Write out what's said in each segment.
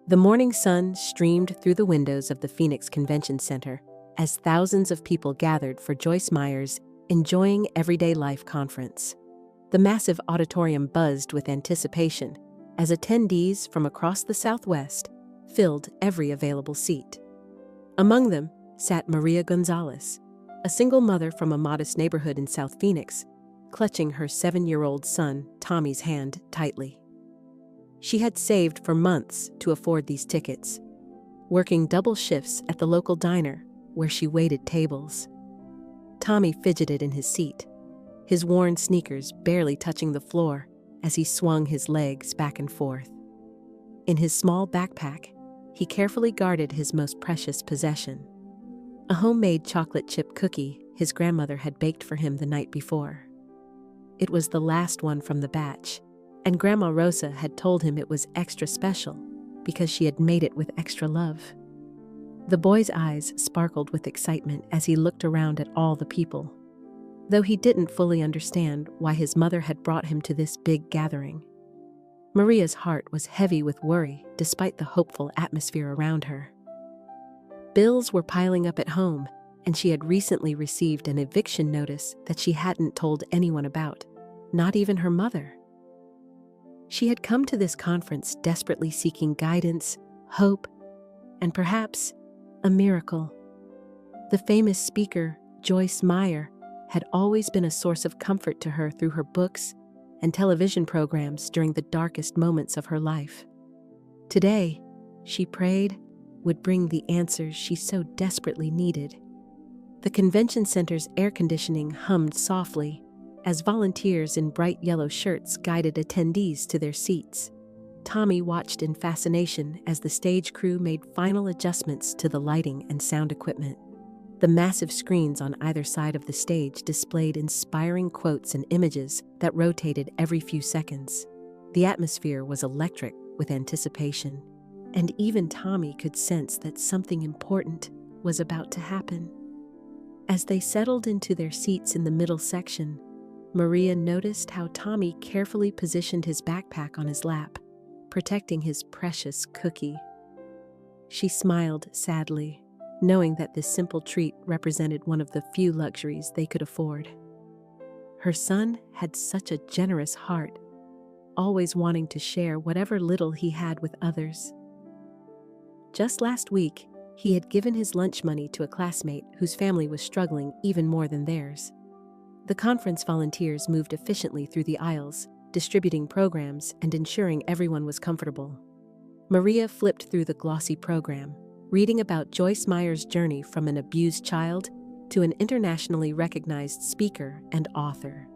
The morning sun streamed through the windows of the Phoenix Convention Center as thousands of people gathered for Joyce Meyer's Enjoying Everyday Life conference. The massive auditorium buzzed with anticipation as attendees from across the Southwest filled every available seat. Among them sat Maria Gonzalez, a single mother from a modest neighborhood in South Phoenix, clutching her 7-year-old son, Tommy's hand, tightly. She had saved for months to afford these tickets, working double shifts at the local diner where she waited tables. Tommy fidgeted in his seat, his worn sneakers barely touching the floor as he swung his legs back and forth. In his small backpack, he carefully guarded his most precious possession, a homemade chocolate chip cookie his grandmother had baked for him the night before. It was the last one from the batch, and Grandma Rosa had told him it was extra special because she had made it with extra love. The boy's eyes sparkled with excitement as he looked around at all the people, though he didn't fully understand why his mother had brought him to this big gathering. Maria's heart was heavy with worry despite the hopeful atmosphere around her. Bills were piling up at home, and she had recently received an eviction notice that she hadn't told anyone about, not even her mother. She had come to this conference desperately seeking guidance, hope, and perhaps a miracle. The famous speaker, Joyce Meyer, had always been a source of comfort to her through her books and television programs during the darkest moments of her life. Today, she prayed, would bring the answers she so desperately needed. The convention center's air conditioning hummed softly as volunteers in bright yellow shirts guided attendees to their seats. Tommy watched in fascination as the stage crew made final adjustments to the lighting and sound equipment. The massive screens on either side of the stage displayed inspiring quotes and images that rotated every few seconds. The atmosphere was electric with anticipation, and even Tommy could sense that something important was about to happen. As they settled into their seats in the middle section, Maria noticed how Tommy carefully positioned his backpack on his lap, protecting his precious cookie. She smiled sadly, knowing that this simple treat represented one of the few luxuries they could afford. Her son had such a generous heart, always wanting to share whatever little he had with others. Just last week, he had given his lunch money to a classmate whose family was struggling even more than theirs. The conference volunteers moved efficiently through the aisles, distributing programs and ensuring everyone was comfortable. Maria flipped through the glossy program, reading about Joyce Meyer's journey from an abused child to an internationally recognized speaker and author.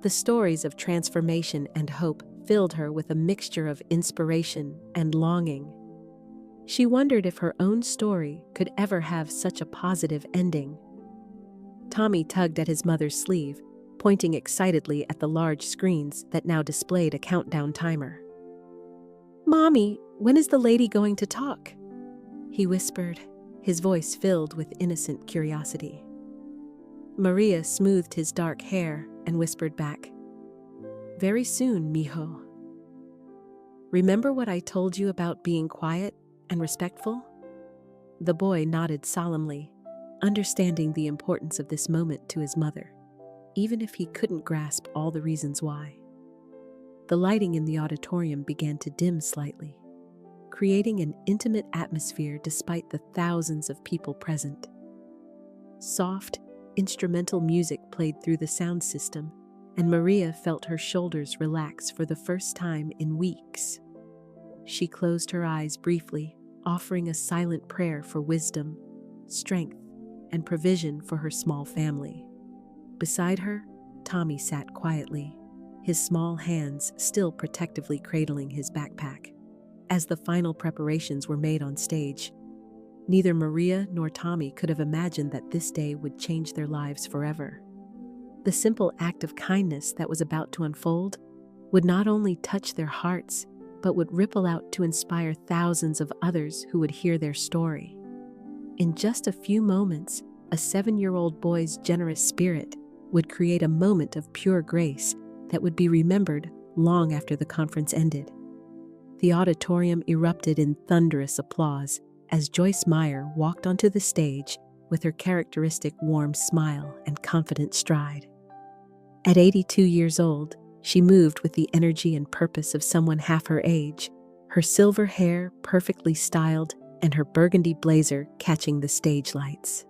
The stories of transformation and hope filled her with a mixture of inspiration and longing. She wondered if her own story could ever have such a positive ending. Tommy tugged at his mother's sleeve, pointing excitedly at the large screens that now displayed a countdown timer. "Mommy, when is the lady going to talk?" he whispered, his voice filled with innocent curiosity. Maria smoothed his dark hair and whispered back, "Very soon, mijo. Remember what I told you about being quiet and respectful?" The boy nodded solemnly, understanding the importance of this moment to his mother, even if he couldn't grasp all the reasons why. The lighting in the auditorium began to dim slightly, creating an intimate atmosphere despite the thousands of people present. Soft, instrumental music played through the sound system, and Maria felt her shoulders relax for the first time in weeks. She closed her eyes briefly, offering a silent prayer for wisdom, strength, and provision for her small family. Beside her, Tommy sat quietly, his small hands still protectively cradling his backpack. As the final preparations were made on stage, neither Maria nor Tommy could have imagined that this day would change their lives forever. The simple act of kindness that was about to unfold would not only touch their hearts, but would ripple out to inspire thousands of others who would hear their story. In just a few moments, a 7-year-old boy's generous spirit would create a moment of pure grace that would be remembered long after the conference ended. The auditorium erupted in thunderous applause as Joyce Meyer walked onto the stage with her characteristic warm smile and confident stride. At 82 years old, she moved with the energy and purpose of someone half her age, her silver hair perfectly styled and her burgundy blazer catching the stage lights.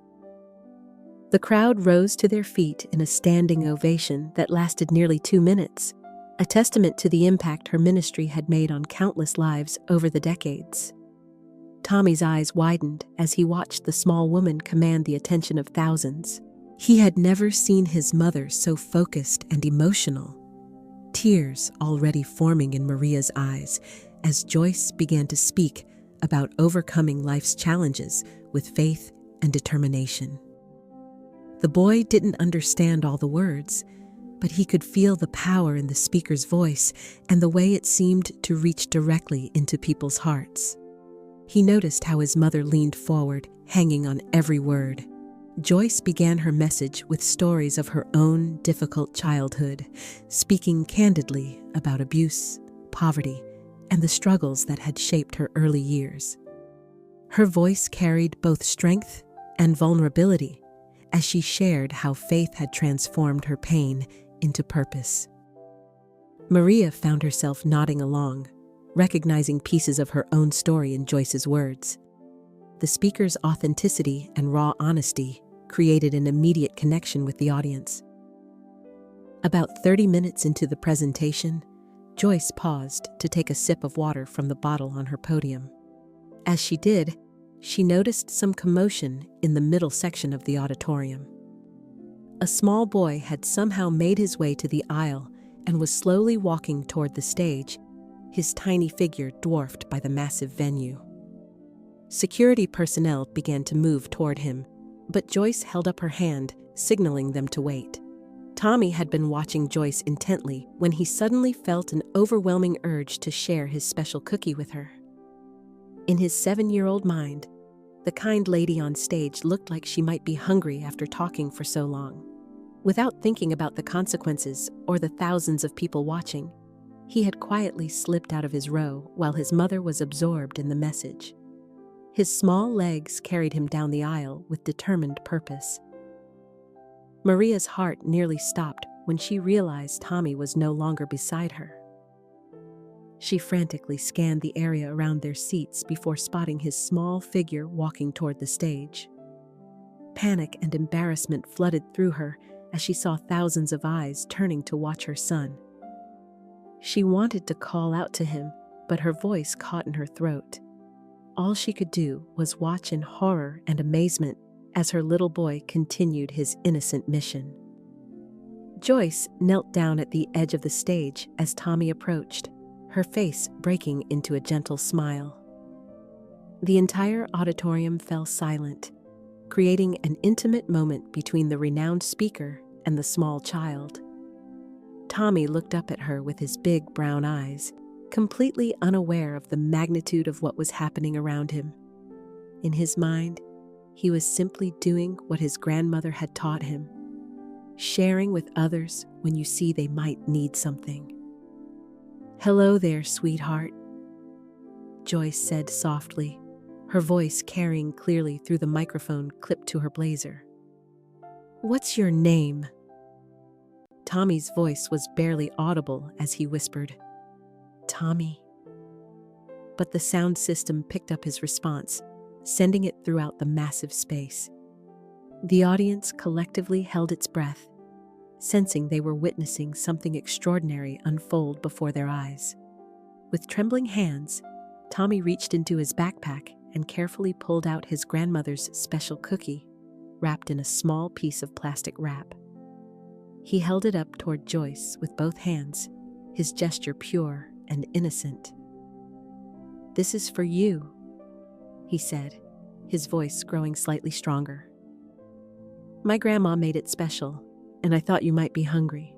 The crowd rose to their feet in a standing ovation that lasted nearly 2 minutes, a testament to the impact her ministry had made on countless lives over the decades. Tommy's eyes widened as he watched the small woman command the attention of thousands. He had never seen his mother so focused and emotional, tears already forming in Maria's eyes as Joyce began to speak about overcoming life's challenges with faith and determination. The boy didn't understand all the words, but he could feel the power in the speaker's voice and the way it seemed to reach directly into people's hearts. He noticed how his mother leaned forward, hanging on every word. Joyce began her message with stories of her own difficult childhood, speaking candidly about abuse, poverty, and the struggles that had shaped her early years. Her voice carried both strength and vulnerability as she shared how faith had transformed her pain into purpose. Maria found herself nodding along, recognizing pieces of her own story in Joyce's words. The speaker's authenticity and raw honesty created an immediate connection with the audience. About 30 minutes into the presentation, Joyce paused to take a sip of water from the bottle on her podium. As she did, she noticed some commotion in the middle section of the auditorium. A small boy had somehow made his way to the aisle and was slowly walking toward the stage, his tiny figure dwarfed by the massive venue. Security personnel began to move toward him, but Joyce held up her hand, signaling them to wait. Tommy had been watching Joyce intently when he suddenly felt an overwhelming urge to share his special cookie with her. In his 7-year-old mind, the kind lady on stage looked like she might be hungry after talking for so long. Without thinking about the consequences or the thousands of people watching, he had quietly slipped out of his row while his mother was absorbed in the message. His small legs carried him down the aisle with determined purpose. Maria's heart nearly stopped when she realized Tommy was no longer beside her. She frantically scanned the area around their seats before spotting his small figure walking toward the stage. Panic and embarrassment flooded through her as she saw thousands of eyes turning to watch her son. She wanted to call out to him, but her voice caught in her throat. All she could do was watch in horror and amazement as her little boy continued his innocent mission. Joyce knelt down at the edge of the stage as Tommy approached, her face breaking into a gentle smile. The entire auditorium fell silent, creating an intimate moment between the renowned speaker and the small child. Tommy looked up at her with his big brown eyes, completely unaware of the magnitude of what was happening around him. In his mind, he was simply doing what his grandmother had taught him, sharing with others when you see they might need something. "Hello there, sweetheart," Joyce said softly, her voice carrying clearly through the microphone clipped to her blazer. "What's your name?" Tommy's voice was barely audible as he whispered, "Tommy." But the sound system picked up his response, sending it throughout the massive space. The audience collectively held its breath, sensing they were witnessing something extraordinary unfold before their eyes. With trembling hands, Tommy reached into his backpack and carefully pulled out his grandmother's special cookie, wrapped in a small piece of plastic wrap. He held it up toward Joyce with both hands, his gesture pure and innocent. "This is for you," he said, his voice growing slightly stronger. "My grandma made it special, and I thought you might be hungry."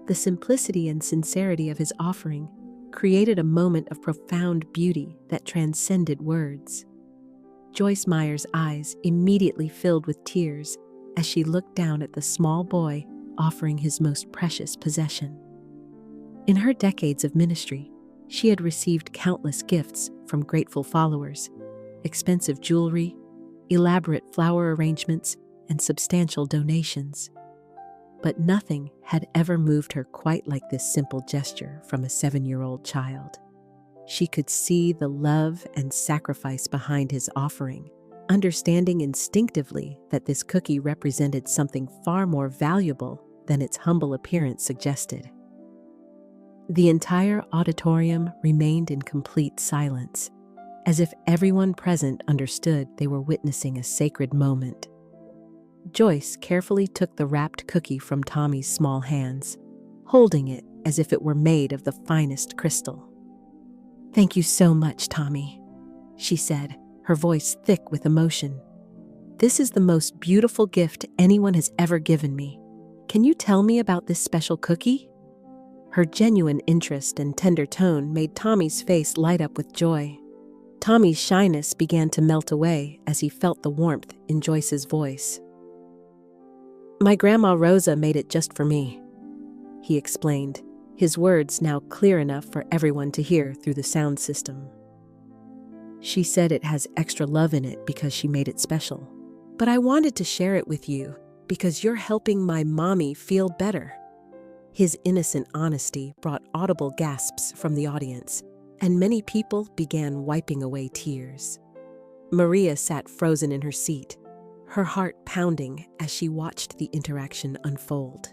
The simplicity and sincerity of his offering created a moment of profound beauty that transcended words. Joyce Meyer's eyes immediately filled with tears as she looked down at the small boy offering his most precious possession. In her decades of ministry, She had received countless gifts from grateful followers, expensive jewelry, elaborate flower arrangements, and substantial donations. But nothing had ever moved her quite like this simple gesture from a 7-year-old child. She could see the love and sacrifice behind his offering, understanding instinctively that this cookie represented something far more valuable than its humble appearance suggested. The entire auditorium remained in complete silence, as if everyone present understood they were witnessing a sacred moment. Joyce carefully took the wrapped cookie from Tommy's small hands, holding it as if it were made of the finest crystal. "Thank you so much, Tommy," she said, her voice thick with emotion. "This is the most beautiful gift anyone has ever given me. Can you tell me about this special cookie?" Her genuine interest and tender tone made Tommy's face light up with joy. Tommy's shyness began to melt away as he felt the warmth in Joyce's voice. "My Grandma Rosa made it just for me," he explained, his words now clear enough for everyone to hear through the sound system. "She said it has extra love in it because she made it special. But I wanted to share it with you because you're helping my mommy feel better." His innocent honesty brought audible gasps from the audience, and many people began wiping away tears. Maria sat frozen in her seat, her heart pounding as she watched the interaction unfold.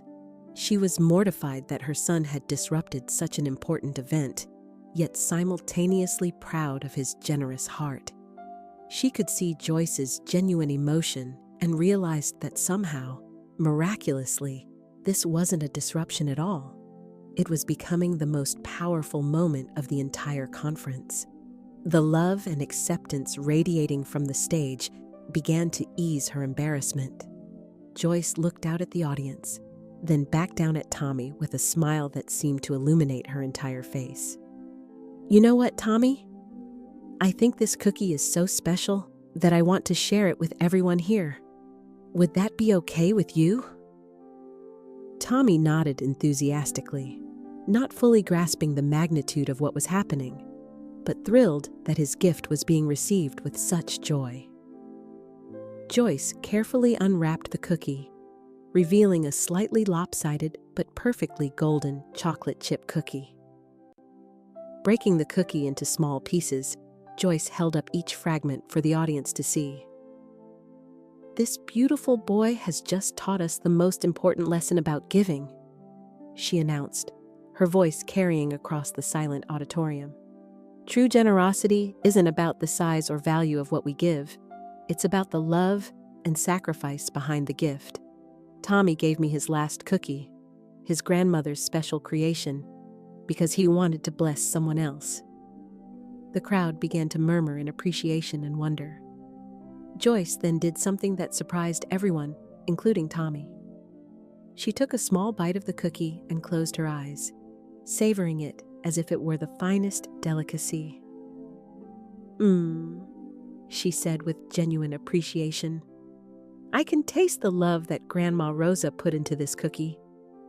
She was mortified that her son had disrupted such an important event, yet simultaneously proud of his generous heart. She could see Joyce's genuine emotion and realized that somehow, miraculously, this wasn't a disruption at all. It was becoming the most powerful moment of the entire conference. The love and acceptance radiating from the stage began to ease her embarrassment. Joyce looked out at the audience, then back down at Tommy with a smile that seemed to illuminate her entire face. "You know what, Tommy? I think this cookie is so special that I want to share it with everyone here. Would that be okay with you?" Tommy nodded enthusiastically, not fully grasping the magnitude of what was happening, but thrilled that his gift was being received with such joy. Joyce carefully unwrapped the cookie, revealing a slightly lopsided but perfectly golden chocolate chip cookie. Breaking the cookie into small pieces, Joyce held up each fragment for the audience to see. "This beautiful boy has just taught us the most important lesson about giving," she announced, her voice carrying across the silent auditorium. "True generosity isn't about the size or value of what we give. It's about the love and sacrifice behind the gift." Tommy gave me his last cookie, his grandmother's special creation, because he wanted to bless someone else. The crowd began to murmur in appreciation and wonder. Joyce then did something that surprised everyone, including Tommy. She took a small bite of the cookie and closed her eyes, savoring it as if it were the finest delicacy. She said with genuine appreciation. "I can taste the love that Grandma Rosa put into this cookie.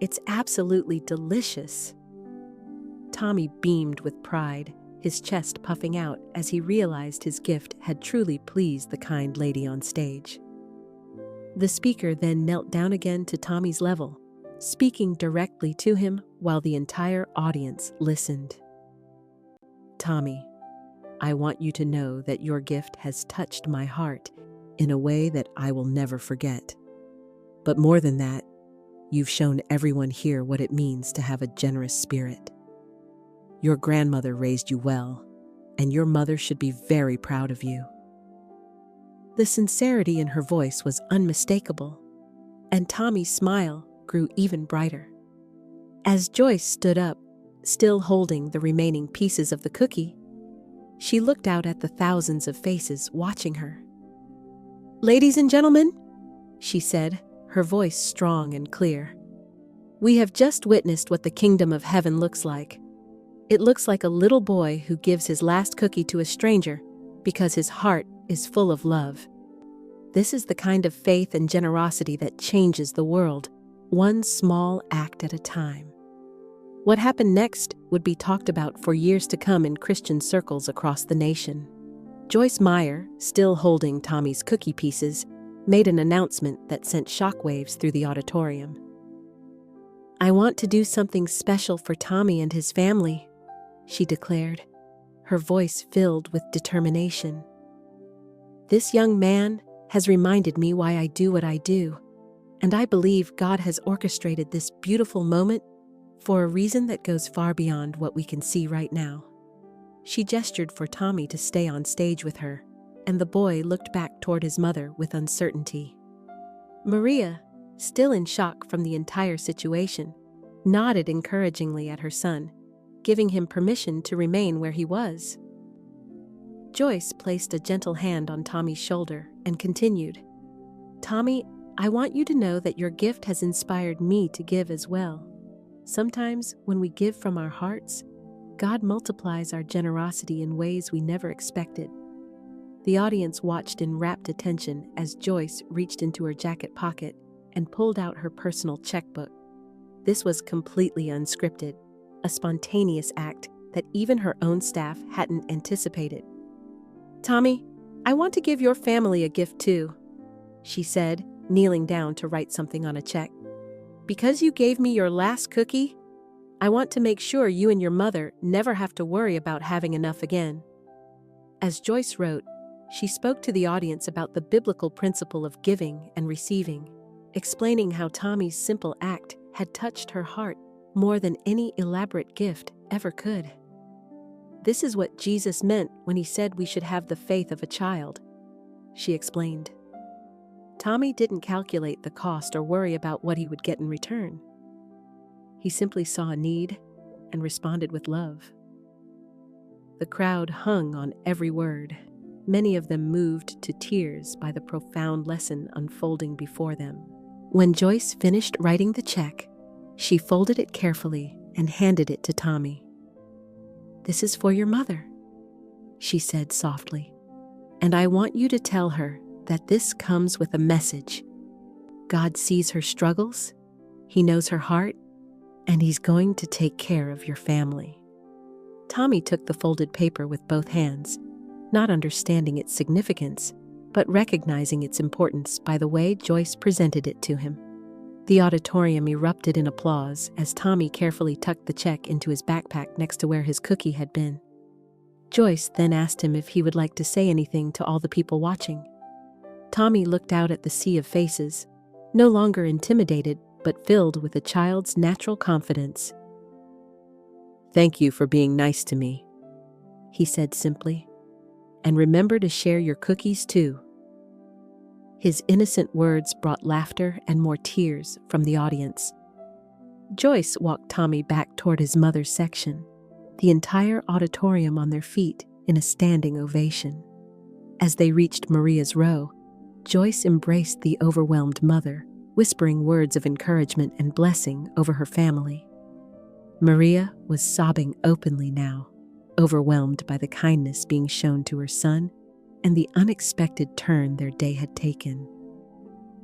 It's absolutely delicious." Tommy beamed with pride, his chest puffing out as he realized his gift had truly pleased the kind lady on stage. The speaker then knelt down again to Tommy's level, speaking directly to him while the entire audience listened. "Tommy, I want you to know that your gift has touched my heart in a way that I will never forget. But more than that, you've shown everyone here what it means to have a generous spirit. Your grandmother raised you well, and your mother should be very proud of you." The sincerity in her voice was unmistakable, and Tommy's smile grew even brighter. As Joyce stood up, still holding the remaining pieces of the cookie, she looked out at the thousands of faces watching her. "Ladies and gentlemen," she said, her voice strong and clear, "we have just witnessed what the kingdom of heaven looks like. It looks like a little boy who gives his last cookie to a stranger because his heart is full of love. This is the kind of faith and generosity that changes the world, one small act at a time. What happened next would be talked about for years to come in Christian circles across the nation. Joyce Meyer, still holding Tommy's cookie pieces, made an announcement that sent shockwaves through the auditorium. "I want to do something special for Tommy and his family," she declared, her voice filled with determination. "This young man has reminded me why I do what I do, and I believe God has orchestrated this beautiful moment for a reason that goes far beyond what we can see right now." She gestured for Tommy to stay on stage with her, and the boy looked back toward his mother with uncertainty. Maria, still in shock from the entire situation, nodded encouragingly at her son, giving him permission to remain where he was. Joyce placed a gentle hand on Tommy's shoulder and continued, "Tommy, I want you to know that your gift has inspired me to give as well. Sometimes, when we give from our hearts, God multiplies our generosity in ways we never expected." The audience watched in rapt attention as Joyce reached into her jacket pocket and pulled out her personal checkbook. This was completely unscripted, a spontaneous act that even her own staff hadn't anticipated. "Tommy, I want to give your family a gift too," she said, kneeling down to write something on a check. "Because you gave me your last cookie, I want to make sure you and your mother never have to worry about having enough again." As Joyce wrote, she spoke to the audience about the biblical principle of giving and receiving, explaining how Tommy's simple act had touched her heart more than any elaborate gift ever could. "This is what Jesus meant when he said we should have the faith of a child," she explained. Tommy didn't calculate the cost or worry about what he would get in return. He simply saw a need and responded with love. The crowd hung on every word, many of them moved to tears by the profound lesson unfolding before them. When Joyce finished writing the check, she folded it carefully and handed it to Tommy. "This is for your mother," she said softly, "and I want you to tell her that this comes with a message. God sees her struggles, He knows her heart, and He's going to take care of your family." Tommy took the folded paper with both hands, not understanding its significance, but recognizing its importance by the way Joyce presented it to him. The auditorium erupted in applause as Tommy carefully tucked the check into his backpack next to where his cookie had been. Joyce then asked him if he would like to say anything to all the people watching. Tommy looked out at the sea of faces, no longer intimidated but filled with a child's natural confidence. "Thank you for being nice to me," he said simply. "And remember to share your cookies too." His innocent words brought laughter and more tears from the audience. Joyce walked Tommy back toward his mother's section, the entire auditorium on their feet in a standing ovation. As they reached Maria's row, Joyce embraced the overwhelmed mother, whispering words of encouragement and blessing over her family. Maria was sobbing openly now, overwhelmed by the kindness being shown to her son and the unexpected turn their day had taken.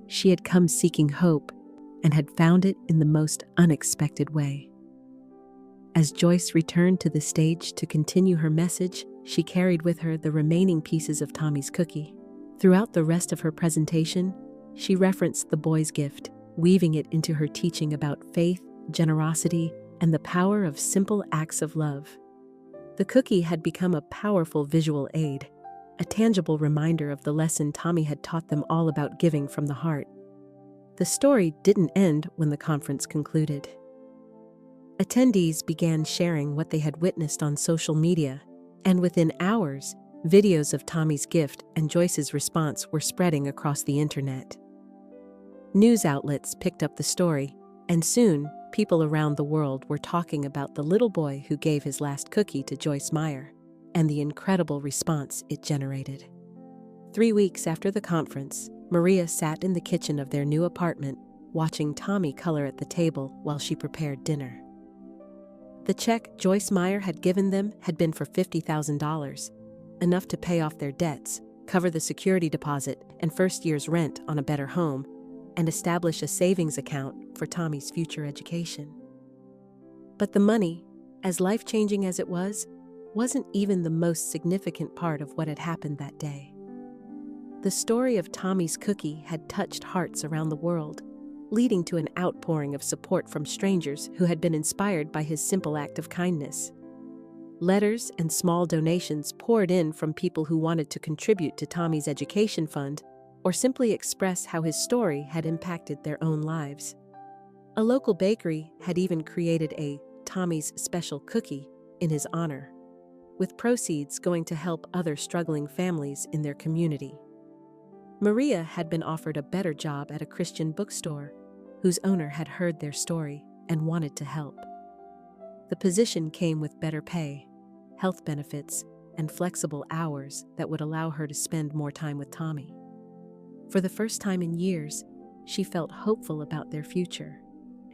She had come seeking hope and had found it in the most unexpected way. As Joyce returned to the stage to continue her message, she carried with her the remaining pieces of Tommy's cookie. Throughout the rest of her presentation, she referenced the boy's gift, weaving it into her teaching about faith, generosity, and the power of simple acts of love. The cookie had become a powerful visual aid, a tangible reminder of the lesson Tommy had taught them all about giving from the heart. The story didn't end when the conference concluded. Attendees began sharing what they had witnessed on social media, and within hours, videos of Tommy's gift and Joyce's response were spreading across the internet. News outlets picked up the story, and soon, people around the world were talking about the little boy who gave his last cookie to Joyce Meyer, and the incredible response it generated. 3 weeks after the conference, Maria sat in the kitchen of their new apartment, watching Tommy color at the table while she prepared dinner. The check Joyce Meyer had given them had been for $50,000, enough to pay off their debts, cover the security deposit and first year's rent on a better home, and establish a savings account for Tommy's future education. But the money, as life-changing as it wasn't even the most significant part of what had happened that day. The story of Tommy's cookie had touched hearts around the world, leading to an outpouring of support from strangers who had been inspired by his simple act of kindness. Letters and small donations poured in from people who wanted to contribute to Tommy's education fund or simply express how his story had impacted their own lives. A local bakery had even created a Tommy's Special Cookie in his honor, with proceeds going to help other struggling families in their community. Maria had been offered a better job at a Christian bookstore, whose owner had heard their story and wanted to help. The position came with better pay, health benefits, and flexible hours that would allow her to spend more time with Tommy. For the first time in years, she felt hopeful about their future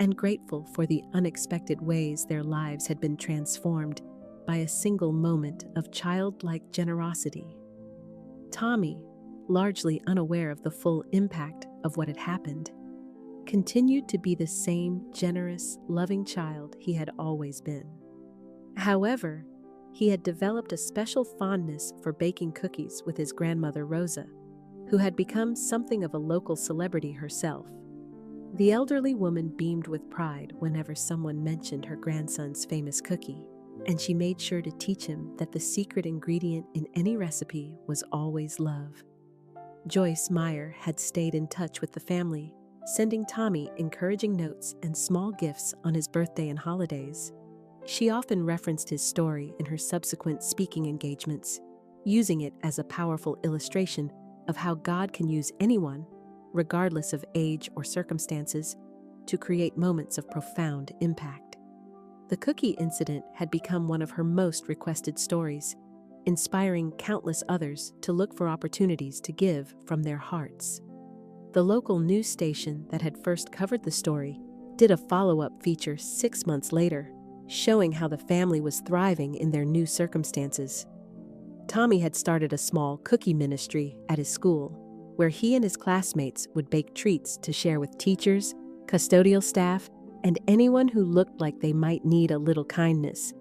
and grateful for the unexpected ways their lives had been transformed by a single moment of childlike generosity. Tommy, largely unaware of the full impact of what had happened, continued to be the same generous, loving child he had always been. However, he had developed a special fondness for baking cookies with his grandmother Rosa, who had become something of a local celebrity herself. The elderly woman beamed with pride whenever someone mentioned her grandson's famous cookie, and she made sure to teach him that the secret ingredient in any recipe was always love. Joyce Meyer had stayed in touch with the family, sending Tommy encouraging notes and small gifts on his birthday and holidays. She often referenced his story in her subsequent speaking engagements, using it as a powerful illustration of how God can use anyone, regardless of age or circumstances, to create moments of profound impact. The cookie incident had become one of her most requested stories, inspiring countless others to look for opportunities to give from their hearts. The local news station that had first covered the story did a follow-up feature 6 months later, showing how the family was thriving in their new circumstances. Tommy had started a small cookie ministry at his school, where he and his classmates would bake treats to share with teachers, custodial staff, and anyone who looked like they might need a little kindness.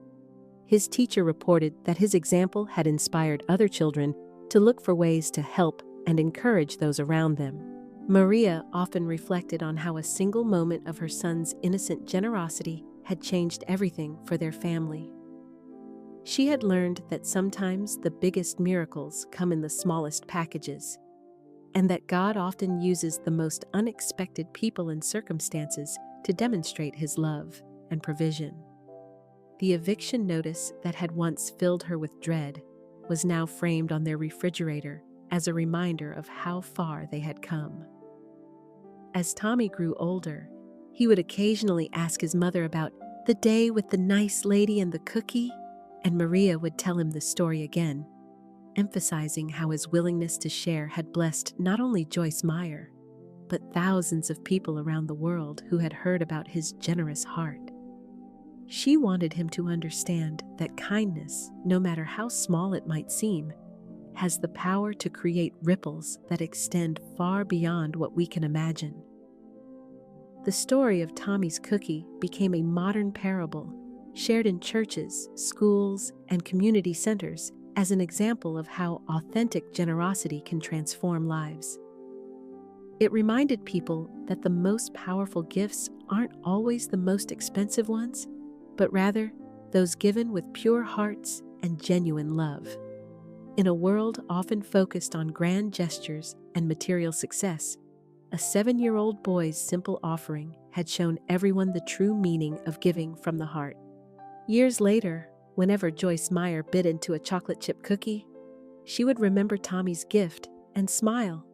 His teacher reported that his example had inspired other children to look for ways to help and encourage those around them. Maria often reflected on how a single moment of her son's innocent generosity had changed everything for their family. She had learned that sometimes the biggest miracles come in the smallest packages, and that God often uses the most unexpected people and circumstances to demonstrate His love and provision. The eviction notice that had once filled her with dread was now framed on their refrigerator as a reminder of how far they had come. As Tommy grew older, he would occasionally ask his mother about the day with the nice lady and the cookie, and Maria would tell him the story again, emphasizing how his willingness to share had blessed not only Joyce Meyer, but thousands of people around the world who had heard about his generous heart. She wanted him to understand that kindness, no matter how small it might seem, has the power to create ripples that extend far beyond what we can imagine. The story of Tommy's cookie became a modern parable, shared in churches, schools, and community centers as an example of how authentic generosity can transform lives. It reminded people that the most powerful gifts aren't always the most expensive ones, but rather those given with pure hearts and genuine love. In a world often focused on grand gestures and material success, a 7-year-old boy's simple offering had shown everyone the true meaning of giving from the heart. Years later, whenever Joyce Meyer bit into a chocolate chip cookie, she would remember Tommy's gift and smile,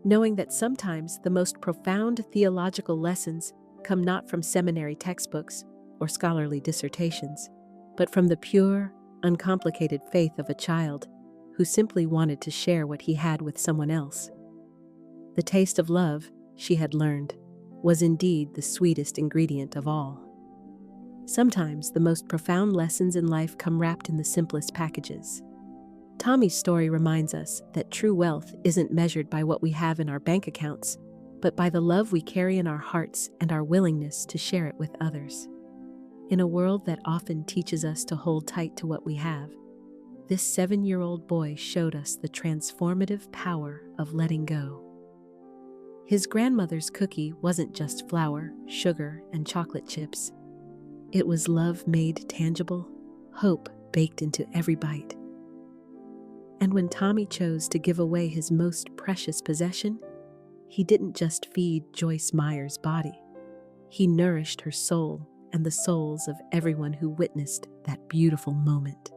knowing that sometimes the most profound theological lessons come not from seminary textbooks or scholarly dissertations, but from the pure, uncomplicated faith of a child who simply wanted to share what he had with someone else. The taste of love, she had learned, was indeed the sweetest ingredient of all. Sometimes the most profound lessons in life come wrapped in the simplest packages. Tommy's story reminds us that true wealth isn't measured by what we have in our bank accounts, but by the love we carry in our hearts and our willingness to share it with others. In a world that often teaches us to hold tight to what we have, this 7-year-old boy showed us the transformative power of letting go. His grandmother's cookie wasn't just flour, sugar, and chocolate chips. It was love made tangible, hope baked into every bite. And when Tommy chose to give away his most precious possession, he didn't just feed Joyce Meyer's body. He nourished her soul and the souls of everyone who witnessed that beautiful moment.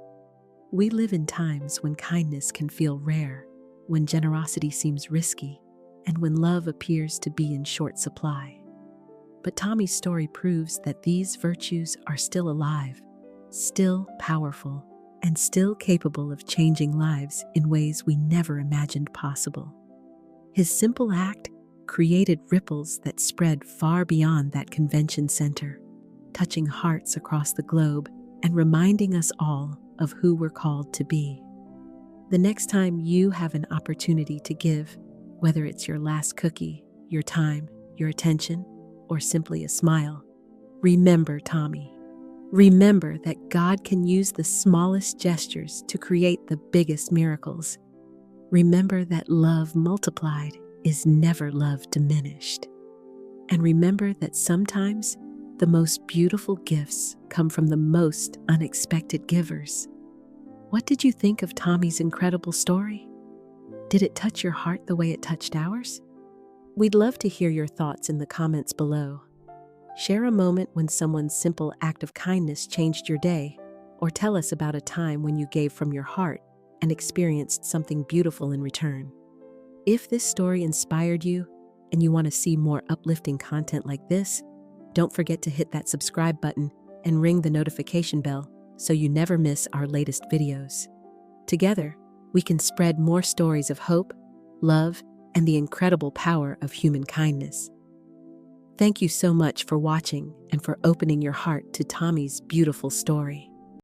We live in times when kindness can feel rare, when generosity seems risky, and when love appears to be in short supply. But Tommy's story proves that these virtues are still alive, still powerful, and still capable of changing lives in ways we never imagined possible. His simple act created ripples that spread far beyond that convention center, touching hearts across the globe and reminding us all of who we're called to be. The next time you have an opportunity to give, whether it's your last cookie, your time, your attention, or simply a smile, remember Tommy. Remember that God can use the smallest gestures to create the biggest miracles. Remember that love multiplied is never love diminished. And remember that sometimes the most beautiful gifts come from the most unexpected givers. What did you think of Tommy's incredible story? Did it touch your heart the way it touched ours? We'd love to hear your thoughts in the comments below. Share a moment when someone's simple act of kindness changed your day, or tell us about a time when you gave from your heart and experienced something beautiful in return. If this story inspired you and you want to see more uplifting content like this, don't forget to hit that subscribe button and ring the notification bell so you never miss our latest videos. Together, we can spread more stories of hope, love, and the incredible power of human kindness. Thank you so much for watching and for opening your heart to Tommy's beautiful story.